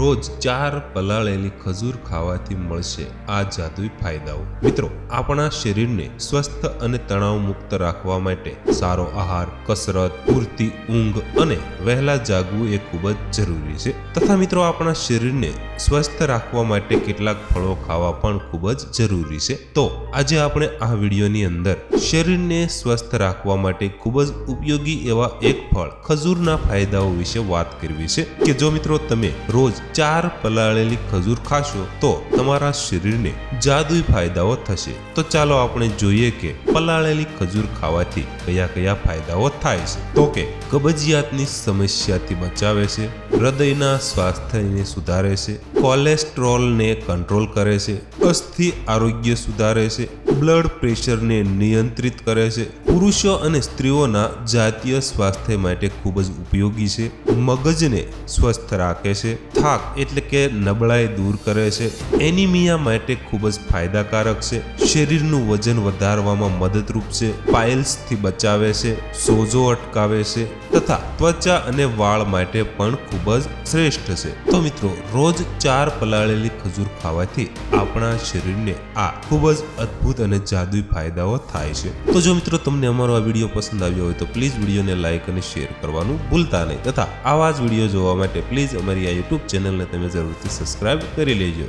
રોજ 4 પલાળેલી ખજૂર ખાવાથી મળશે આ જાદુઈ ફાયદાઓ। મિત્રો, આપણા શરીરને સ્વસ્થ અને તણાવ મુક્ત રાખવા માટે સારો આહાર, કસરત, પૂરતી ઊંઘ અને વહેલા જાગવું એ ખૂબ જ જરૂરી છે। તથા મિત્રો, આપણા શરીરને સ્વસ્થ રાખવા માટે કેટલાક ફળો ખાવા પણ ખૂબ જ જરૂરી છે। તો આજે આપણે આ વિડીયોની અંદર શરીરને સ્વસ્થ રાખવા માટે ખૂબ જ ઉપયોગી એવા એક ફળ ખજૂરના ફાયદાઓ વિશે વાત કરવી છે કે જો મિત્રો તમે રોજ 4 પલાળેલી ખજૂર ખાશો તો તમારા શરીરને જાદુઈ ફાયદાઓ થશે। તો ચાલો આપણે જોઈએ કે પલાળેલી ખજૂર ખાવાથી કયા કયા ફાયદાઓ થાય છે। તો કે કબજિયાતની સમસ્યાથી બચાવે છે, હૃદયના સ્વાસ્થ્યને સુધારે છે, કોલેસ્ટ્રોલને કંટ્રોલ કરે છે, અસ્થિ આરોગ્ય સુધારે છે, બ્લડ પ્રેશરને નિયંત્રિત કરે છે, પુરુષો અને સ્ત્રીઓના જાતીય સ્વાસ્થ્ય માટે ખૂબ જ ઉપયોગી છે, મગજને સ્વસ્થ રાખે છે, થાક એટલે કે નબળાઈ દૂર કરે છે, એનિમિયા માટે ખૂબ જ ફાયદાકારક છે, શરીરનું વજન વધારવામાં મદદરૂપ છે, પાઇલ્સથી બચાવે છે, સોજો અટકાવે છે તથા ત્વચા અને વાળ માટે પણ ખૂબ જ શ્રેષ્ઠ છે। તો મિત્રો, રોજ 4 પલાળેલી ખજૂર ખાવાથી આપણા શરીરને આ ખૂબ જ અદ્ભુત અને જાદુઈ ફાયદાઓ થાય છે। તો જો મિત્રો તમને અમારો આ વિડીયો પસંદ આવ્યો હોય તો પ્લીઝ વિડીયોને લાઈક અને શેર કરવાનું ભૂલતા નહીં તથા આવા જ વિડીયો જોવા માટે પ્લીઝ અમારી આ યુટ્યુબ ચેનલને તમે જરૂરથી સબસ્ક્રાઇબ કરી લેજો।